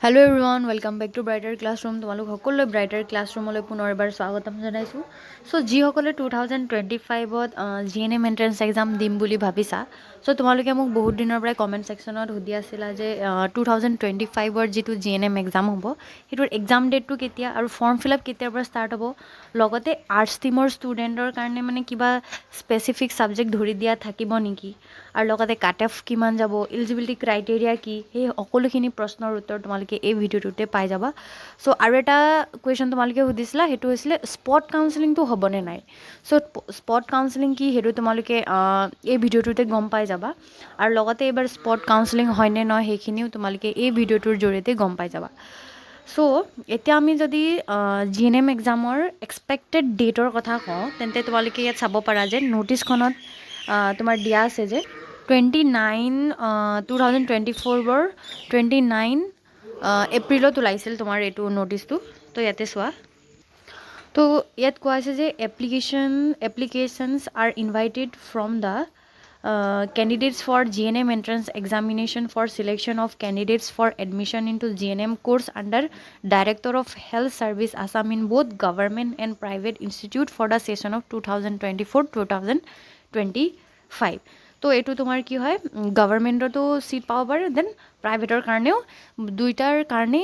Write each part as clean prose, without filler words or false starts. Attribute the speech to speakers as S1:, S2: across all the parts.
S1: Hello everyone welcome back to brighter classroom तुम्हारे सकलोवे brighter क्लासरूमলৈ পুনৰ এবাৰ স্বাগতম জনাইছো সো যিসকলে 2025ত জিএনএম এন্ট্ৰেন্স এক্সাম দিম বুলি ভাবিছা সো তোমালোকে মোক বহুত দিনৰ পৰা কমেন্ট সেকশনত সুধি আছিলা যে 2025ৰ যেটো জিএনএম এক্সাম হ'ব হেটোৰ এক্সাম ডেটটো কেতিয়া আৰু ফৰ্ম ফিল আপ কেতিয়াৰ পৰা ষ্টাৰ্ট হ'ব লগতে আৰ্টছ টিমৰ ষ্টুডেন্টৰ কাৰণে মানে কিবা স্পেসিফিক সাবজেক্ট ধৰি দিয়া থাকিব নেকি আৰু লগতে কাট অফ কিমান যাব এলিজিবিলিটি ক্ৰাইটেৰিয়া কি এই সকলোখিনি প্ৰশ্নৰ উত্তৰ তোমালোকে এই ভিডিওটোতে পাই যাবা সো আৰু এটা কোৱেশ্চন তোমালোকে সুধিছিলা হেতু হৈছিল স্পট কাউন্সেলিং তো হ'বনে নাই সো স্পট কাউন্সেলিং কি হেতু তোমালোকে এই ভিডিওটোতে গম পাই যাবা আৰু লগতে এবাৰ স্পট কাউন্সেলিং হয়নে নহয় হেখিনিও তোমালোকে এই ভিডিওটোৰ জৰিয়তে গম পাই যাবা সো এতিয়া আমি যদি জিএনএম এক্সামৰ এক্সপেক্টেড ডেটৰ কথা কওঁ তেন্তে তোমালোকে ইয়াত চাব পাৰা যে নোটিছখনত তোমাৰ দিয়া আছে যে 2024 এপ্ৰিলত ওলাইছিল তোমাৰ এইটো নোটিছটো তো ইয়াতে চোৱা তো ইয়াত কোৱা আছে যে applications are invited from the candidates for GNM entrance examination for selection of candidates for admission into GNM course under Director of Health Service Assam in both government and private institute for the session of 2024-2025 তো এইটো তোমাৰ কি হয় গভৰ্ণমেণ্টতো seat পাব পাৰে then প্ৰাইভেটৰ কাৰণেও দুইটাৰ কাৰণে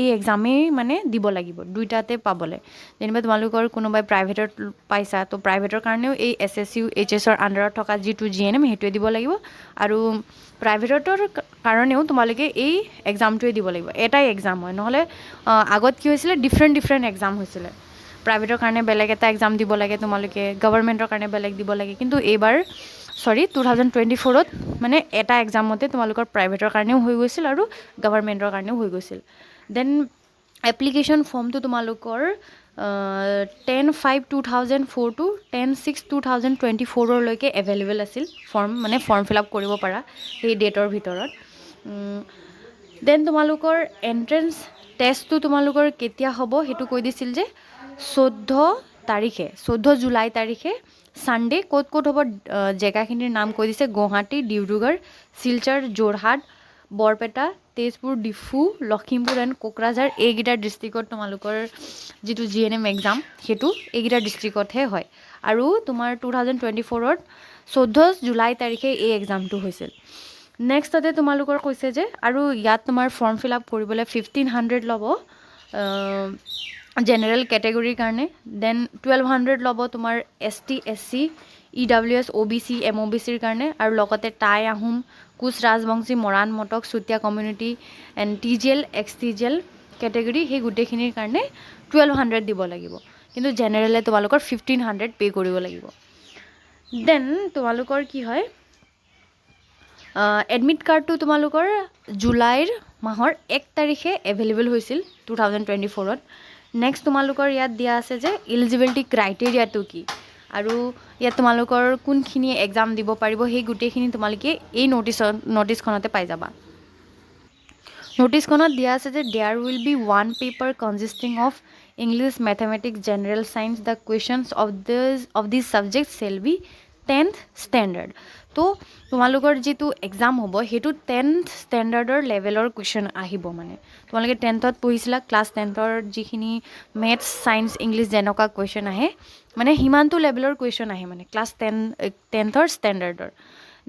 S1: এই এক্সামেই মানে দিব লাগিব দুইটাতে পাবলে যেনিবা তোমালোকৰ কোনোবাই প্ৰাইভেটত পাইছা তো প্ৰাইভেটৰ কাৰণেও এই এছএছইউ এইচএছৰ আন্ডাৰত থকা যিটো জিএনএম হেতুৱে দিব লাগিব আৰু প্ৰাইভেটৰ কাৰণেও তোমালোকে এই এক্সামটোৱে দিব লাগিব এটাই এক্সাম হয় নহলে আগত কি হৈছিল ডিফাৰেন্ট এক্সাম হৈছিল প্ৰাইভেটৰ কাৰণে বেলেগ এটা এক্সাম দিব লাগে তোমালোকে গভৰ্ণমেণ্টৰ কাৰণে বেলেগ দিব লাগে কিন্তু এইবাৰ 2024ত মানে এটা এক্সামতে তোমালোকৰ প্ৰাইভেটৰ কাৰণেও হৈ গৈছিল আৰু গভৰ্ণমেণ্টৰ কাৰণেও হৈ গৈছিল দেন এপ্লিকেশ্যন ফৰ্মটো তোমালোকৰ 10/5/2004 টু 10/6/2024 লৈকে এভেইলেবল আছিল ফৰ্ম ফিল আপ কৰিব পাৰা সেই ডেটৰ ভিতৰত দেন তোমালোকৰ এন্ট্ৰেন্স টেষ্টটো তোমালোকৰ কেতিয়া হ'ব হেতু কৈ দিছিল যে 14 জুলাই তাৰিখে সানডে ক'ত হ'ব জেগাখিনিৰ নাম কৈ দিছে গুৱাহাটী ডিব্ৰুগড় শিলচৰ যোৰহাট বৰপেটা তেজপুৰ ডিফু লখিমপুৰ এণ্ড কোকৰাঝাৰ এইকেইটা ডিষ্ট্ৰিক্টত তোমালোকৰ যেটো জিএনএম এক্সাম হেতু এইকেইটা ডিষ্ট্ৰিক্টতহে হয় আৰু তোমাৰ 2024ত 14 জুলাই তাৰিখে এই এক্সামটো হৈছিল নেক্সট তাতে তোমালোকৰ কৈছে যে আৰু ইয়াত তোমাৰ ফৰ্ম ফিল আপ কৰিবলৈ 1500 ল'ব জেনাৰেল কেটেগৰীৰ কাৰণে দেন 1200 ল'ব তোমাৰ এছটি এছচি ইডব্লিউএছ ওবিচি এমওবিচিৰ কাৰণে আৰু লগতে Tai Ahom Koch Rajbongshi Moran Matak Chutia community and TGL XTGL category সেই গোটেইখিনিৰ কাৰণে 1200 দিব লাগিব কিন্তু জেনাৰেলে তোমালোকৰ 1500 পে কৰিব লাগিব দেন তোমালোকৰ কি হয় এডমিট কাৰ্ডটো তোমালোকৰ জুলাইৰ মাহৰ 1 তাৰিখে এভেইলেবল হৈছিল 2024ত নেক্সট তোমালোকৰ ইয়াত দিয়া আছে যে এলিজিবিলিটি ক্ৰাইটেৰিয়াটো কি আৰু ইয়াত তোমালোকৰ কোনখিনি এক্সাম দিব পাৰিব সেই গোটেইখিনি তোমালোকে এই নোটিছখনতে পাই যাবা নোটিছখনত দিয়া আছে যে there will be one paper consisting of English mathematics general science the questions of this subject shall be 10th standard তো তোমালোকৰ যেটো এক্সাম হ'ব হেতু 10th ষ্টেণ্ডাৰ্ডৰ লেভেলৰ কুৱেশ্যন আহিব মানে তোমালোকে 10thত পঢ়িছিলা ক্লাছ 10thৰ যিখিনি মেথছ সায়েন্স ইংলিছ যেনেকুৱা কুৱেশ্যন আহে মানে হিমানটো লেভেলৰ কুৱেশ্যন আহে মানে ক্লাছ 10thৰ ষ্টেণ্ডাৰ্ডৰ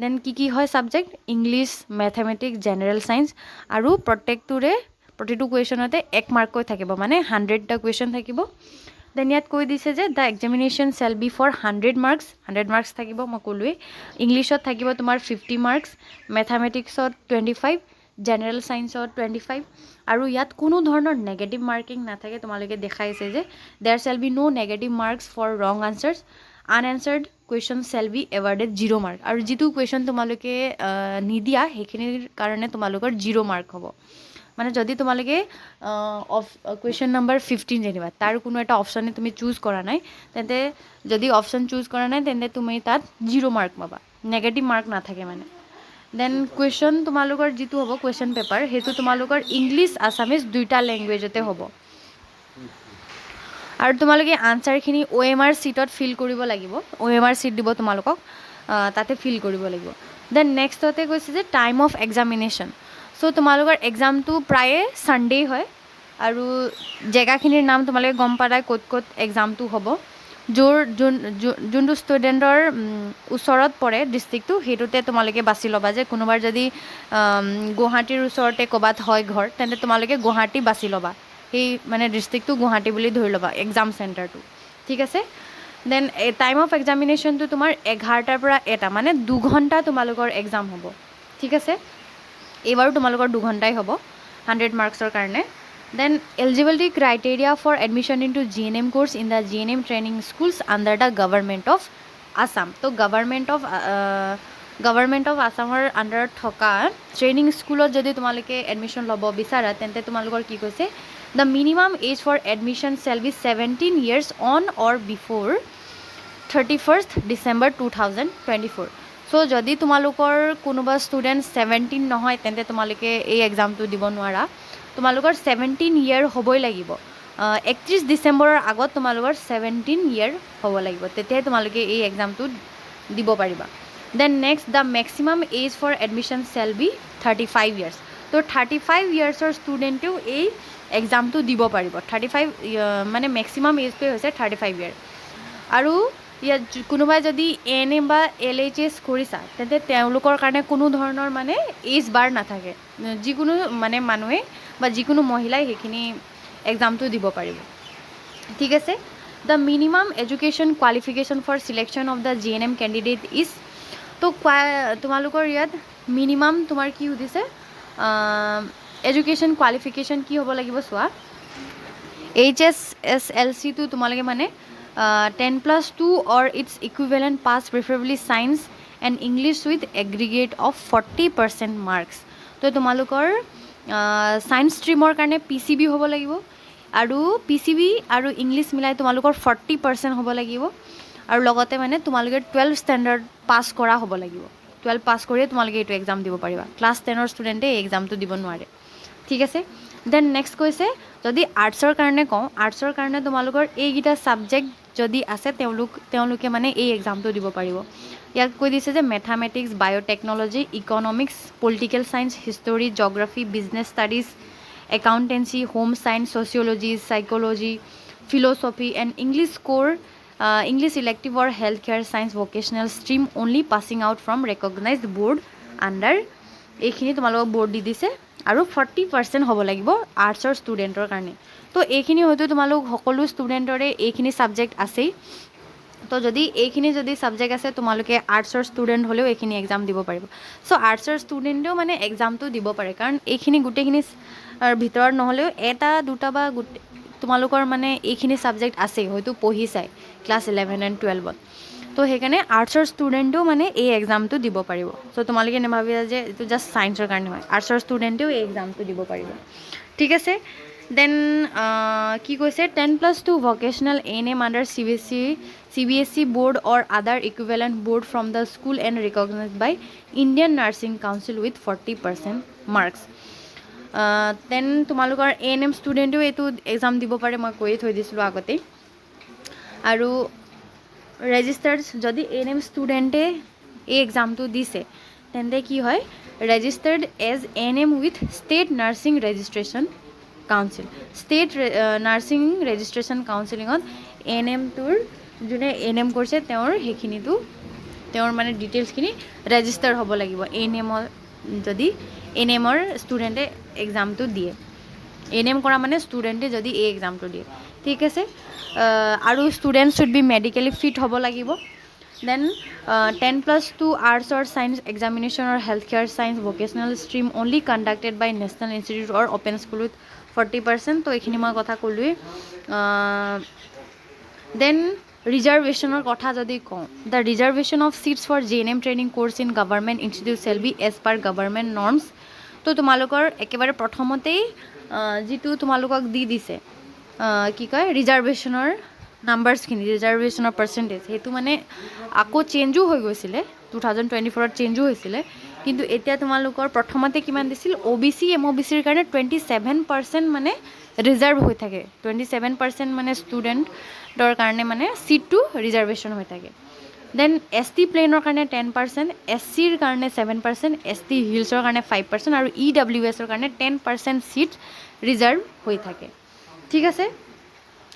S1: দেন কি হয় subject English mathematics general science আৰু প্ৰতিটো কুৱেশ্যনতে 1 মাৰ্ককৈ থাকিব মানে 100টা কুৱেশ্যন থাকিব দেন ইয়াত কৈ দিছে যে the examination shall be for 100 marks থাকিব মই ক'লোৱে ইংলিছত থাকিব তোমাৰ 50 মাৰ্কছ মেথমেটিক্সত 25 জেনাৰেল সায়েন্সত 25 আৰু ইয়াত কোনো ধৰণৰ নেগেটিভ মাৰ্কিং নাথাকে তোমালোকে দেখাইছে যে there shall be no negative marks for wrong answers unanswered question shall be awarded 0 mark আৰু যেটো কুৱেশ্যন তোমালোকে নিদিয়া সেইখিনিৰ কাৰণে তোমালোকৰ 0 মাৰ্ক হ'ব মানে যদি তোমালোকে কুৱেশ্যন নম্বৰ 15 যেনিবা তাৰ কোনো এটা অপচনে তুমি চুজ কৰা নাই তেন্তে যদি অপচন চুজ কৰা নাই তেন্তে তুমি তাত 0 মাৰ্ক পাবা নেগেটিভ মাৰ্ক নাথাকে মানে দেন কুৱেশ্যন তোমালোকৰ যেটো হ'ব কুৱেশ্যন পেপাৰ হেতু তোমালোকৰ ইংলিছ আছামিজ দুইটা ল্যাঙ্গুৱেজতে হ'ব আৰু তোমালোকে আনসাৰখিনি OMR সিটত ফিল কৰিব লাগিব OMR সিট দিব তোমালোকক তাতে ফিল কৰিব লাগিব দেন নেক্সটতে কৈছে যে টাইম অফ এক্সামিনেশ্যন সো তোমালোকৰ এক্সামটো প্ৰায়ে সানডে হয় আৰু জেগাখিনিৰ নাম তোমালোকে গম পালাই ক'ত ক'ত এক্সামটো হ'ব যোনটো ষ্টুডেণ্টৰ ওচৰত পৰে ডিষ্ট্ৰিক্টটো সেইটোতে তোমালোকে বাছি ল'বা যে কোনোবাৰ যদি গুৱাহাটীৰ ওচৰতে ক'ৰবাত হয় ঘৰ তেন্তে তোমালোকে গুৱাহাটী বাছি ল'বা সেই মানে ডিষ্ট্ৰিক্টটো গুৱাহাটী বুলি ধৰি ল'বা এক্সাম চেণ্টাৰটো ঠিক আছে দেন টাইম অফ এক্সামিনেশ্যনটো তোমাৰ 11টাৰ পৰা 1টা মানে 2 ঘণ্টা তোমালোকৰ এক্সাম হ'ব ঠিক আছে এইবাৰো তোমালোকৰ 2 ঘণ্টাই হ'ব 100 মাৰ্কছৰ কাৰণে then eligibility criteria for admission into GNM course in the GNM training schools under the government of Assam so government of Assamৰ under থকা ট্ৰেইনিং স্কুলত যদি তোমালোকে এডমিশ্যন ল'ব বিচাৰা তেন্তে তোমালোকৰ কি কৈছে the minimum age for admission shall be 17 years on or before 31st December 2024 so যদি তোমালোকৰ কোনোবা ষ্টুডেণ্ট 17 নহয় তেন্তে তোমালোকে এই এক্সামটো দিব নোৱাৰা তোমালোকৰ 17 ইয়াৰ হ'বই লাগিব 31 ডিচেম্বৰৰ আগত তোমালোকৰ 17 ইয়াৰ হ'ব লাগিব তেতিয়াই তোমালোকে এই এক্সামটো দিব পাৰিবা then next the maximum age for admission shall be 35 years তো 35 ইয়াৰ্ছৰ ষ্টুডেণ্টেও এই এক্সামটো দিব পাৰিব 35 মানে মেক্সিমাম এজটোৱে হৈছে 35 ইয়াৰ আৰু ইয়াত কোনোবাই যদি এন বা LHS কৰিছা তেন্তে তেওঁলোকৰ কাৰণে কোনো ধৰণৰ মানে এজ বাৰ নাথাকে যিকোনো মানে মানুহে বা যিকোনো মহিলাই সেইখিনি এক্সামটো দিব পাৰিব ঠিক আছে the minimum education qualification for selection of the GNM candidate is তো তোমালোকৰ ইয়াত মিনিমাম তোমাৰ কি সুধিছে এডুকেশ্যন কোৱালিফিকেশ্যন কি হ'ব লাগিব চোৱা HSSLC-টো তোমালোকে মানে 10+2 or its equivalent pass preferably science and English with aggregate of 40% marks তো তোমালোকৰ সায়েন্স ষ্ট্ৰীমৰ কাৰণে PCB হ'ব লাগিব আৰু PCB আৰু ইংলিছ মিলাই তোমালোকৰ 40% হ'ব লাগিব আৰু লগতে মানে তোমালোকে 12 ষ্টেণ্ডাৰ্ড পাছ কৰা হ'ব লাগিব 12 পাছ কৰিয়ে তোমালোকে এইটো এক্সাম দিব পাৰিবা ক্লাছ 10ৰ ষ্টুডেণ্টে এই এক্সামটো দিব নোৱাৰে ঠিক আছে দেন নেক্সট কৈছে যদি আৰ্টছৰ কাৰণে কওঁ আৰ্টছৰ কাৰণে তোমালোকৰ এইকেইটা ছাবজেক্ট যদি আছে তেওঁলোকে মানে এই এক্সামটো দিব পাৰিব ইয়াত কৈ দিছে যে mathematics biotechnology economics political science history geography business studies accountancy home science sociology psychology philosophy and English core English elective or health care science vocational stream only passing out from recognised board under এইখিনি তোমালোকক board দি দিছে আৰু 40% হ'ব লাগিব আৰ্টছৰ ষ্টুডেণ্টৰ কাৰণে তো এইখিনি হয়তো তোমালোক সকলো ষ্টুডেণ্টৰে এইখিনি ছাবজেক্ট আছেই তো যদি এইখিনি যদি ছাবজেক্ট আছে তোমালোকে আৰ্টছৰ ষ্টুডেণ্ট হ'লেও এইখিনি এক্সাম দিব পাৰিব চ' আৰ্টছৰ ষ্টুডেণ্টেও মানে এক্সামটো দিব পাৰে কাৰণ এইখিনি গোটেইখিনি ভিতৰত নহ'লেও এটা দুটা বা তোমালোকৰ মানে এইখিনি ছাবজেক্ট আছেই হয়তো পঢ়িছাই ক্লাছ 11 and 12ত তো সেইকাৰণে আৰ্টছৰ ষ্টুডেণ্টেও মানে এই এক্সামটো দিব পাৰিব চ' তোমালোকে নাভাবিবা যে এইটো জাষ্ট ছায়েন্সৰ কাৰণে হয় আৰ্টছৰ ষ্টুডেণ্টেও এই এক্সামটো দিব পাৰিব ঠিক আছে দেন কি কৈছে 10+2 vocational A&M under CBSE board or other equivalent board from the school and recognized by Indian Nursing Council with 40% marks then তোমালোকৰ A&M ষ্টুডেণ্টেও এইটো এক্সাম দিব পাৰে মই কৈয়ে থৈ দিছিলোঁ আগতেই আৰু ৰেজিষ্টাৰ্ড যদি A&M ষ্টুডেণ্টে এই এক্সামটো দিছে তেন্তে কি হয় registered as A&M with state nursing registration council state nursing registration কাউন্সিলিঙত A&Mটোৰ যোনে A&M কৰিছে তেওঁৰ সেইখিনিতো তেওঁৰ মানে ডিটেইলছখিনি ৰেজিষ্টাৰ হ'ব লাগিব A&Mৰ যদি A&Mৰ ষ্টুডেণ্টে এক্সামটো দিয়ে A&M কৰা মানে ষ্টুডেণ্টে যদি এই এক্সামটো দিয়ে ঠিক আছে আৰু student should be medically fit হ'ব লাগিব then 10+2 arts or science examination or health care science vocational stream only conducted by national institute or open school with 40% তো এইখিনি মই কথা ক'লোৱেই দেন ৰিজাৰ্ভেশ্যনৰ কথা যদি কওঁ the reservation of seats for GNM training course in government institute shall be as per government norms তো তোমালোকৰ একেবাৰে প্ৰথমতেই যিটো তোমালোকক দি দিছে কি কয় ৰিজাৰ্ভেশ্যনৰ নাম্বাৰছখিনি ৰিজাৰ্ভেশ্যনৰ পাৰ্চেণ্টেজ সেইটো মানে আকৌ চেঞ্জো হৈ গৈছিলে 2024ত চেঞ্জো হৈছিলে কিন্তু এতিয়া তোমালোকৰ প্ৰথমতে কিমান দিছিল OBC MOBCৰ কাৰণে 27% মানে ৰিজাৰ্ভ হৈ থাকে 27% মানে ষ্টুডেণ্টৰ কাৰণে মানে ছিটটো ৰিজাৰ্ভেশ্যন হৈ থাকে দেন ST প্লেনৰ কাৰণে 10%, SCৰ কাৰণে 7%, ST হিলছৰ কাৰণে 5% আৰু EWSৰ কাৰণে 10% ছিট ৰিজাৰ্ভ হৈ থাকে। ঠিক আছে,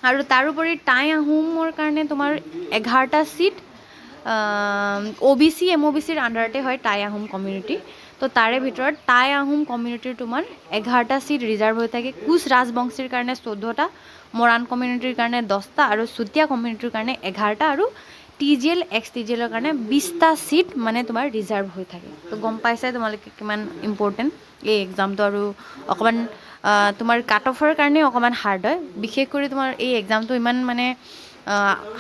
S1: আৰু তাৰোপৰি টাই আহোমৰ কাৰণে তোমাৰ 11টা ছিট OBC MOBCৰ আণ্ডাৰতে হয় টাই আহোম কমিউনিটি। তো তাৰে ভিতৰত টাই আহোম কমিউনিটিৰ তোমাৰ 11টা ছিট ৰিজাৰ্ভ হৈ থাকে। কোচ ৰাজবংশীৰ কাৰণে 14টা, মৰাণ কমিউনিটিৰ কাৰণে 10টা আৰু চুতীয়া কমিউনিটিৰ কাৰণে 11টা আৰু TGL XTGLৰ কাৰণে 20টা ছিট মানে তোমাৰ ৰিজাৰ্ভ হৈ থাকে। তো গম পাইছে তোমালোকে কিমান ইম্পৰ্টেণ্ট এই এক্সামটো, আৰু অকণমান তোমাৰ কাট অফৰ কাৰণে অকণমান হাৰ্ড হয়। বিশেষ কৰি তোমাৰ এই এক্সামটো ইমান মানে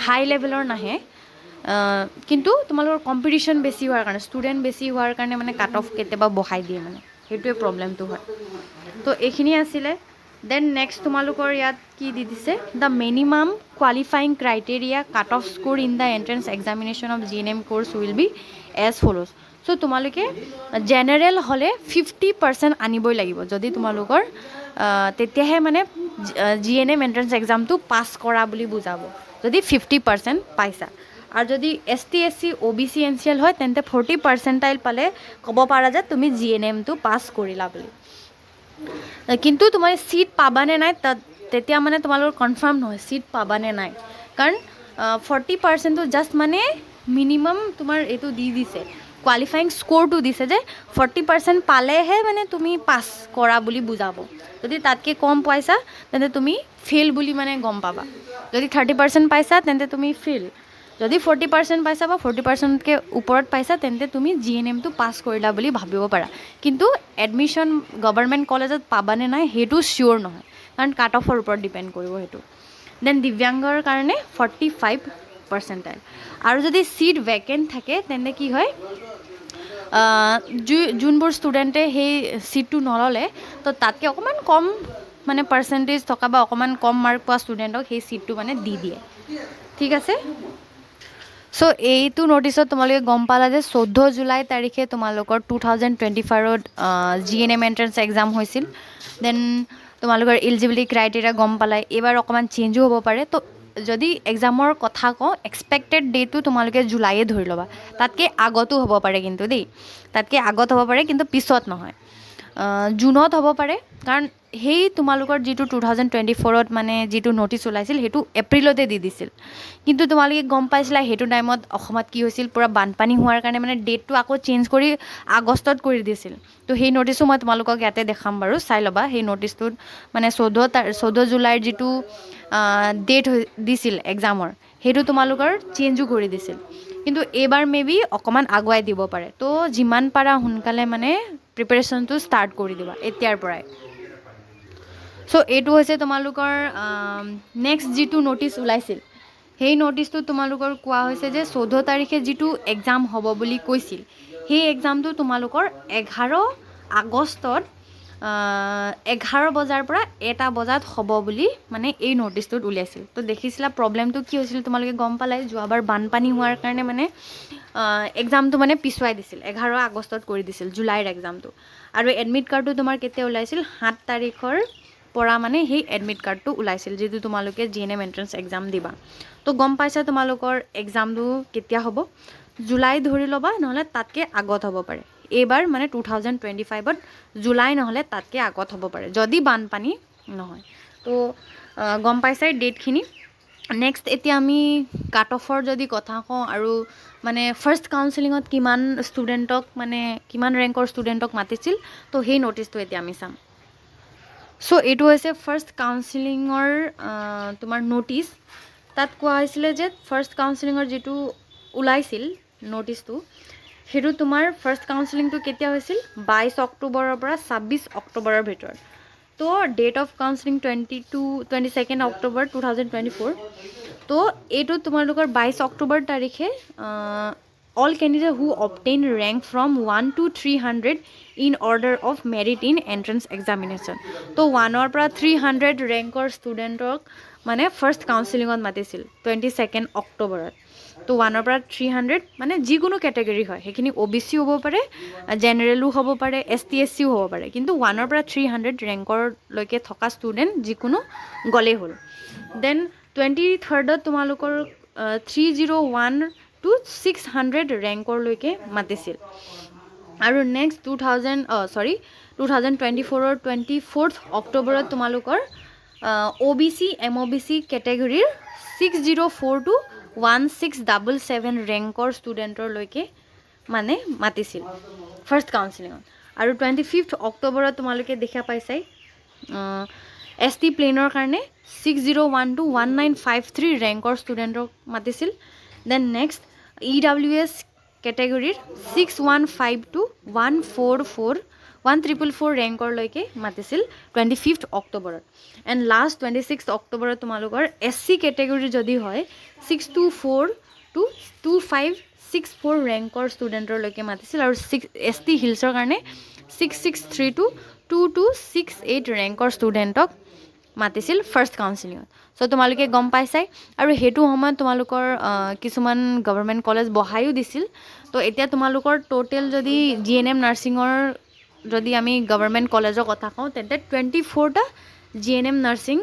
S1: হাই লেভেলৰ নাহে, কিন্তু তোমালোকৰ কম্পিটিশ্যন বেছি হোৱাৰ কাৰণে, ষ্টুডেণ্ট বেছি হোৱাৰ কাৰণে মানে কাট অফ কেতিয়াবা বঢ়াই দিয়ে, মানে সেইটোৱে প্ৰব্লেমটো হয়। তো এইখিনি আছিলে। দেন নেক্সট তোমালোকৰ ইয়াত কি দি দিছে, the minimum qualifying criteria cut off score in the entrance examination of GNM course will be as follows. So' তোমালোকে জেনেৰেল হ'লে 50% আনিবই লাগিব, যদি তোমালোকৰ তেতিয়াহে মানে GNM এণ্ট্ৰেন্স এক্সামটো পাছ কৰা বুলি বুজাব, যদি 50% পাইছা। আৰু যদি ST SC OBC NCL হয় তেন্তে 40% পালে ক'ব পাৰা যে তুমি GNMটো পাছ কৰিলা বুলি। কিন্তু তোমাৰ ছিট পাবানে নাই তাত তেতিয়া মানে তোমালোকৰ কনফাৰ্ম নহয় ছিট পাবানে নাই, কাৰণ 40%টো জাষ্ট মানে মিনিমাম তোমাৰ এইটো দি দিছে, কোৱালিফাইং স্ক'ৰটো দিছে যে 40% পালেহে মানে তুমি পাছ কৰা বুলি বুজাব। যদি তাতকৈ কম পাইছা তেন্তে তুমি ফেইল বুলি মানে গম পাবা। যদি 30% পাইছা তেন্তে তুমি ফেইল, যদি 40% পাইছা বা 40%তকৈ ওপৰত পাইছা তেন্তে তুমি GNMটো পাছ কৰিলা বুলি ভাবিব পাৰা। কিন্তু এডমিশ্যন গভৰ্ণমেণ্ট কলেজত পাবানে নাই সেইটো চিয়'ৰ নহয়, কাৰণ কাট অফৰ ওপৰত ডিপেণ্ড কৰিব সেইটো। দেন দিব্যাংগৰ কাৰণে 45%। আৰু যদি ছিট ভেকেণ্ট থাকে তেন্তে কি হয়, যোনবোৰ ষ্টুডেণ্টে সেই ছিটটো নল'লে তো তাতকৈ অকণমান কম মানে পাৰ্চেণ্টেজ থকা বা অকণমান কম মাৰ্ক পোৱা ষ্টুডেণ্টক সেই ছিটটো মানে দি দিয়ে। ঠিক আছে, চ' এইটো নটিছত তোমালোকে গম পালা যে 14 জুলাই তাৰিখে তোমালোকৰ 2025ত GNM এণ্ট্ৰেন্স এক্সাম হৈছিল। দেন তোমালোকৰ এলিজিবিলিটি ক্ৰাইটেৰিয়া গম পালাই, এইবাৰ অকণমান চেঞ্জো হ'ব পাৰে। তো যদি এক্সামৰ কথা কওঁ, এক্সপেক্টেড ডেটটো তোমালোকে জুলাইয়ে ধৰি ল'বা, তাতকৈ আগতো হ'ব পাৰে কিন্তু দেই, তাতকৈ আগত হ'ব পাৰে কিন্তু পিছত নহয়, জুনত হ'ব পাৰে। কাৰণ সেই তোমালোকৰ যিটো 2024ত মানে যিটো নটিচ ওলাইছিল সেইটো এপ্ৰিলতে দি দিছিল, কিন্তু তোমালোকে গম পাইছিলা সেইটো টাইমত অসমত কি হৈছিল, পূৰা বানপানী হোৱাৰ কাৰণে মানে ডেটটো আকৌ চেঞ্জ কৰি আগষ্টত কৰি দিছিল। তো সেই নটিচো মই তোমালোকক ইয়াতে দেখাম বাৰু, চাই ল'বা। সেই নটিচটোত মানে 14 জুলাইৰ যিটো ডেট দিছিল এক্সামৰ সেইটো তোমালোকৰ চেঞ্জো কৰি দিছিল, কিন্তু এইবাৰ মে বি অকণমান আগুৱাই দিব পাৰে। তো যিমান পাৰা সোনকালে মানে প্ৰিপেৰেশ্যনটো ষ্টাৰ্ট কৰি দিবা এতিয়াৰ পৰাই। চ' এইটো হৈছে তোমালোকৰ নেক্সট যিটো নটিচ ওলাইছিল, সেই নটিচটো তোমালোকৰ কোৱা হৈছে যে 14 তাৰিখে যিটো এক্সাম হ'ব বুলি কৈছিল, সেই এক্সামটো তোমালোকৰ 11 আগষ্টত 11 বজাৰ পৰা 1টা বজাত হ'ব বুলি মানে এই নটিচটোত উলিয়াইছিল। তো দেখিছিলা প্ৰব্লেমটো কি হৈছিল, তোমালোকে গম পালাই যোৱাবাৰ বানপানী হোৱাৰ কাৰণে মানে এক্সামটো মানে পিছুৱাই দিছিল, 11 আগষ্টত কৰি দিছিল জুলাইৰ এক্সামটো। আৰু এডমিট কাৰ্ডটো তোমাৰ কেতিয়া ওলাইছিল, 7 তাৰিখৰ পৰা মানে সেই এডমিট কাৰ্ডটো ওলাইছিল, যিটো তোমালোকে GNM এণ্ট্ৰেন্স এক্সাম দিবা। তো গম পাইছা তোমালোকৰ এক্সামটো কেতিয়া হ'ব, জুলাই ধৰি ল'বা, নহ'লে তাতকৈ আগত হ'ব পাৰে। এইবাৰ মানে 2025ত জুলাই নহ'লে তাতকৈ আগত হ'ব পাৰে যদি বানপানী নহয়। তো গম পাইছাই ডেটখিনি। নেক্সট এতিয়া আমি কাট অফৰ যদি কথা কওঁ, আৰু মানে ফাৰ্ষ্ট কাউন্সেলিঙত কিমান ষ্টুডেণ্টক মানে কিমান ৰেংকৰ ষ্টুডেণ্টক মাতিছিল, তো সেই নটিচটো এতিয়া আমি চাম। চ' এইটো হৈছে ফাৰ্ষ্ট কাউন্সেলিঙৰ তোমাৰ নটিচ। তাত কোৱা হৈছিলে যে ফাৰ্ষ্ট কাউন্সেলিঙৰ যিটো ওলাইছিল নটিচটো, সেইটো তোমাৰ ফাৰ্ষ্ট কাউন্সেলিংটো কেতিয়া হৈছিল, 22 অক্টোবৰৰ পৰা 26 অক্টোবৰৰ ভিতৰত। তো ডেট অফ কাউন্সেলিং 22 অক্টোবৰ 2024। তো এইটো তোমালোকৰ 22 অক্টোবৰ তাৰিখে all candidate who obtain rank from 1 to 300 in order of merit in entrance examination. তো 1ৰ পৰা 300 ৰেংকৰ ষ্টুডেণ্টক মানে ফাৰ্ষ্ট কাউন্সেলিঙত মাতিছিল 22 অক্টোবৰত। তো 1ৰ পৰা 300 মানে যিকোনো কেটেগৰী হয়, সেইখিনি OBC হ'ব পাৰে, জেনেৰেলো হ'ব পাৰে, ST SCও হ'ব পাৰে, কিন্তু 1ৰ পৰা 300 ৰেংকৰলৈকে থকা ষ্টুডেণ্ট যিকোনো গ'লেই হ'ল। দেন 23rdত তোমালোকৰ 301 টু 600 ৰেংকৰলৈকে মাতিছিল আৰু নেক্সট 2024 24 অক্টোবৰত তোমালোকৰ OBC MOBC কেটেগৰীৰ 604 to 1677 ৰেংকৰ ষ্টুডেণ্টৰলৈকে মানে মাতিছিল ফাৰ্ষ্ট কাউন্সিলিঙত আৰু 25 অক্টোবৰত তোমালোকে দেখা পাইছাই ST প্লেনৰ কাৰণে 601 to 1953 ৰেংকৰ ষ্টুডেণ্টক মাতিছিল দেন নেক্সট EWS কেটেগৰীৰ 615 to 144 ৰেংকৰলৈকে মাতিছিল 25 অক্টোবৰত এণ্ড লাষ্ট 26 অক্টোবৰত তোমালোকৰ SC কেটেগৰী যদি হয় 624 to 2564 ৰেংকৰ ষ্টুডেণ্টৰলৈকে মাতিছিল আৰু ST হিলছৰ কাৰণে 663 to 2268 ৰেংকৰ ষ্টুডেণ্টক মাতিছিল ফাৰ্ষ্ট কাউন্সিলিঙত চ' তোমালোকে গম পাইছাই আৰু সেইটো সময়ত তোমালোকৰ কিছুমান গভৰ্ণমেণ্ট কলেজ বহায়ো দিছিল তো এতিয়া তোমালোকৰ টোটেল যদি GNM নাৰ্ছিঙৰ যদি আমি গভৰ্ণমেণ্ট কলেজৰ কথা কওঁ তেন্তে 24টা GNM nursing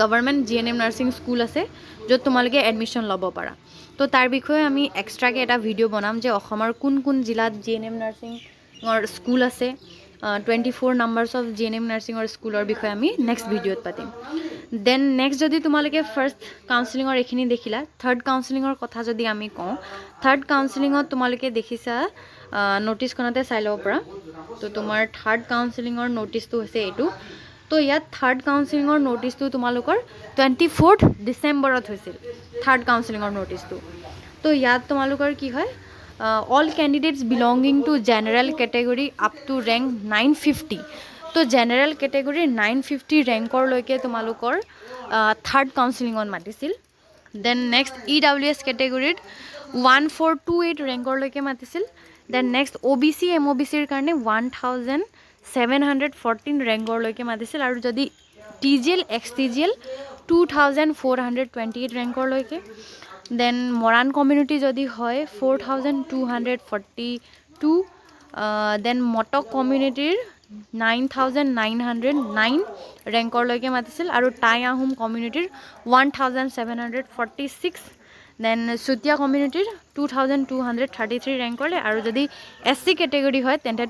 S1: government GNM nursing school আছে য'ত তোমালোকে এডমিশ্যন ল'ব পাৰা তো তাৰ বিষয়ে আমি এক্সট্ৰাকৈ এটা ভিডিঅ' বনাম যে অসমৰ কোন কোন জিলাত GNM নাৰ্ছিঙৰ স্কুল আছে 24 নাম্বাৰছ অফ GNM নাৰ্ছিঙৰ স্কুলৰ বিষয়ে আমি নেক্সট ভিডিঅ'ত পাতিম দেন নেক্সট যদি তোমালোকে ফাৰ্ষ্ট কাউন্সিলিঙৰ এইখিনি দেখিলা থাৰ্ড কাউন্সিলিঙৰ কথা যদি আমি কওঁ থাৰ্ড কাউন্সিলিঙত তোমালোকে দেখিছা ন'টিছখনতে চাই ল'ব পাৰা তো তোমাৰ থাৰ্ড কাউন্সিলিঙৰ ন'টিছটো হৈছে এইটো তো ইয়াত থাৰ্ড কাউন্সিলিঙৰ ন'টিছটো তোমালোকৰ 24 ডিচেম্বৰত হৈছিল থাৰ্ড কাউন্সিলিঙৰ ন'টিছটো তো ইয়াত তোমালোকৰ কি হয় all candidates belonging to general category up to rank 950 তো জেনেৰেল কেটেগৰী 950 ৰেংকৰলৈকে তোমালোকৰ থাৰ্ড কাউন্সিলিঙত মাতিছিল দেন নেক্সট EWS কেটেগৰীত 1428 ৰেংকৰলৈকে মাতিছিল দেন নেক্সট OBC MOBCৰ কাৰণে 1714 ৰেংকৰলৈকে মাতিছিল আৰু যদি TGL XTGL 2428 ৰেংকৰলৈকে দেন মৰাণ কমিউনিটি যদি হয় 4242 দেন মটক কমিউনিটিৰ 9909 ৰেংকৰলৈকে মাতিছিল আৰু টাই আহোম কমিউনিটিৰ 1746 দেন চুতীয়া কমিউনিটিৰ 2233 ৰেংকৰলৈ আৰু যদি SC কেটেগৰী হয় তেন্তে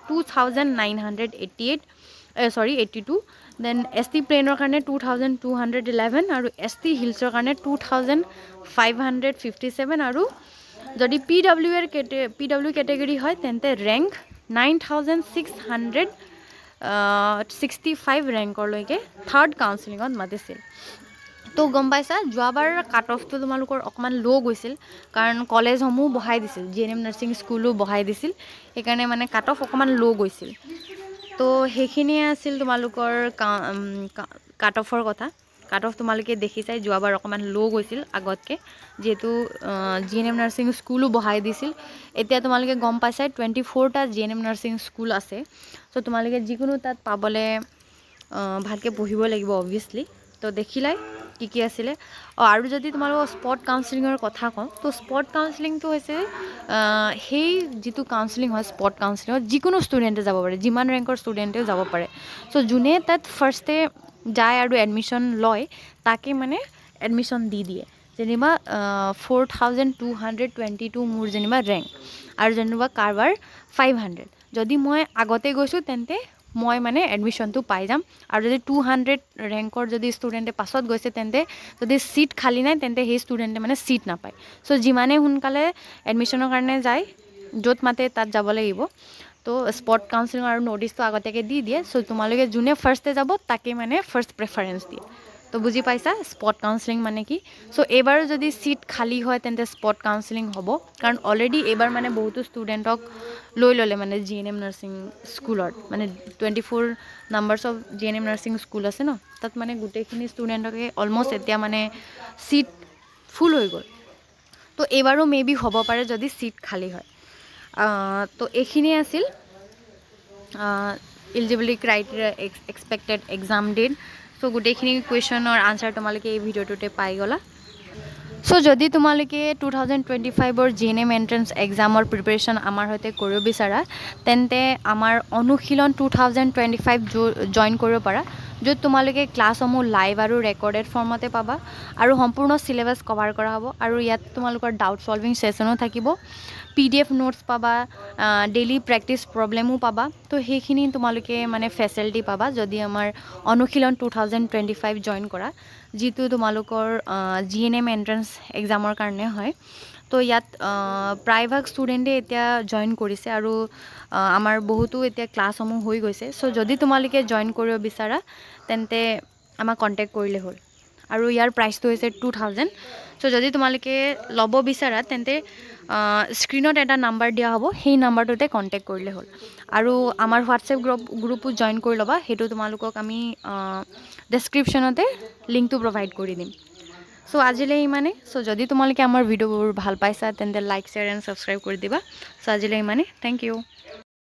S1: 82 দেন ST প্লেনৰ কাৰণে 2211 আৰু ST হিলছৰ কাৰণে 2557 আৰু যদি PW কেটেগৰী হয় তেন্তে ৰেংক 9665 ৰেংকৰলৈকে থাৰ্ড কাউন্সিলিঙত মাতিছিল তো গম পাইছা যোৱাবাৰ কাট অফটো তোমালোকৰ অকণমান ল' গৈছিল কাৰণ কলেজসমূহ বহাই দিছিল GNM নাৰ্ছিং স্কুলো বহাই দিছিল সেইকাৰণে মানে কাট অফ অকণমান ল' গৈছিল তো সেইখিনিয়ে আছিল তোমালোকৰ কাট অফৰ কথা কাট অফ তোমালোকে দেখিছাই যোৱাবাৰ অকণমান ল' গৈছিল আগতকৈ যিহেতু GNM নাৰ্ছিং স্কুলো বহাই দিছিল এতিয়া তোমালোকে গম পাইছাই 24টা GNM নাৰ্ছিং স্কুল আছে চ' তোমালোকে যিকোনো তাত পাবলৈ ভালকৈ পঢ়িব লাগিব অবভিয়াছলি তো দেখিলাই কি আছিলে আৰু যদি তোমালোকৰ স্পট কাউন্সিলিঙৰ কথা কওঁ তো স্পট কাউন্সিলিংটো হৈছে সেই যিটো কাউন্সিলিং হয় স্পট কাউন্সিলিঙত যিকোনো ষ্টুডেণ্টে যাব পাৰে যিমান ৰেংকৰ ষ্টুডেণ্টেও যাব পাৰে চ' যোনে তাত ফাৰ্ষ্টে যায় আৰু এডমিশ্যন লয় তাকে মানে এডমিশ্যন দি দিয়ে যেনিবা 4222 মোৰ যেনিবা ৰেংক আৰু যেনিবা কাৰোবাৰ 500 যদি মই আগতে গৈছোঁ তেন্তে মই মানে এডমিশ্যনটো পাই যাম আৰু যদি 200 ৰেংকৰ যদি ষ্টুডেণ্টে পাছত গৈছে তেন্তে যদি চিট খালী নাই তেন্তে সেই ষ্টুডেণ্টে মানে চিট নাপায় চ' যিমানে সোনকালে এডমিশ্যনৰ কাৰণে যায় য'ত মাতে তাত যাব লাগিব তো স্পট কাউন্সিলিং আৰু ন'টিছটো আগতীয়াকৈ দি দিয়ে চ' তোমালোকে যোনে ফাৰ্ষ্টে যাব তাকে মানে ফাৰ্ষ্ট প্ৰেফাৰেঞ্চ দিয়ে তো বুজি পাইছা স্পট কাউন্সিলিং মানে কি চ' এইবাৰ যদি চিট খালী হয় তেন্তে স্পট কাউন্সিলিং হ'ব কাৰণ অলৰেডি এইবাৰ মানে বহুতো ষ্টুডেণ্টক লৈ ল'লে মানে GNM নাৰ্ছিং স্কুলত মানে 24 numbers of GNM nursing school আছে ন তাত মানে গোটেইখিনি ষ্টুডেণ্টকে অলমষ্ট এতিয়া মানে চিট ফুল হৈ গ'ল তো এইবাৰো মে বি হ'ব পাৰে যদি চিট খালী হয় তো এইখিনিয়ে আছিল eligibility criteria expected exam date so' গোটেইখিনি কুৱেশ্যনৰ আনচাৰ তোমালোকে এই ভিডিঅ'টোতে পাই গ'লা চ' যদি তোমালোকে 2025ৰ GNM এণ্ট্ৰেন্স এক্সামৰ প্ৰিপেৰেশ্যন আমাৰ সৈতে কৰিব বিচাৰা তেন্তে আমাৰ অনুশীলন 2025 জইন কৰিব পাৰা য'ত তোমালোকে ক্লাছসমূহ লাইভ আৰু ৰেকৰ্ডেড ফৰ্মতে পাবা আৰু সম্পূৰ্ণ চিলেবাছ কভাৰ কৰা হ'ব আৰু ইয়াত তোমালোকৰ ডাউট ছলভিং ছেশ্যনো থাকিব PDF নোটছ পাবা ডেইলি প্ৰেক্টিছ প্ৰব্লেমো পাবা তো সেইখিনি তোমালোকে মানে ফেচিলিটি পাবা যদি আমাৰ অনুশীলন 2025 জইন কৰা যিটো তোমালোকৰ GNM এণ্ট্ৰেন্স এক্সামৰ কাৰণে হয় তো ইয়াত প্ৰায়ভাগ ষ্টুডেণ্টে এতিয়া জইন কৰিছে আৰু আমাৰ বহুতো এতিয়া ক্লাছসমূহ হৈ গৈছে চ' যদি তোমালোকে জইন কৰিব বিচাৰা তেন্তে আমাক কণ্টেক্ট কৰিলে হ'ল আৰু ইয়াৰ প্ৰাইচটো হৈছে 2000 চ' যদি তোমালোকে ল'ব বিচাৰা তেন্তে স্ক্ৰীণত এটা নাম্বাৰ দিয়া হ'ব সেই নাম্বাৰটোতে কণ্টেক্ট কৰিলে হ'ল আৰু আমাৰ হোৱাটছএপ গ্ৰুপো জইন কৰি ল'বা সেইটো তোমালোকক আমি ডেছক্ৰিপশ্যনতে লিংকটো প্ৰভাইড কৰি দিম চ' আজিলৈ ইমানে চ' যদি তোমালোকে আমাৰ ভিডিঅ'বোৰ ভাল পাইছা তেন্তে লাইক শ্বেয়াৰ এণ্ড ছাবস্ক্ৰাইব কৰি দিবা চ' আজিলৈ ইমানে থেংক ইউ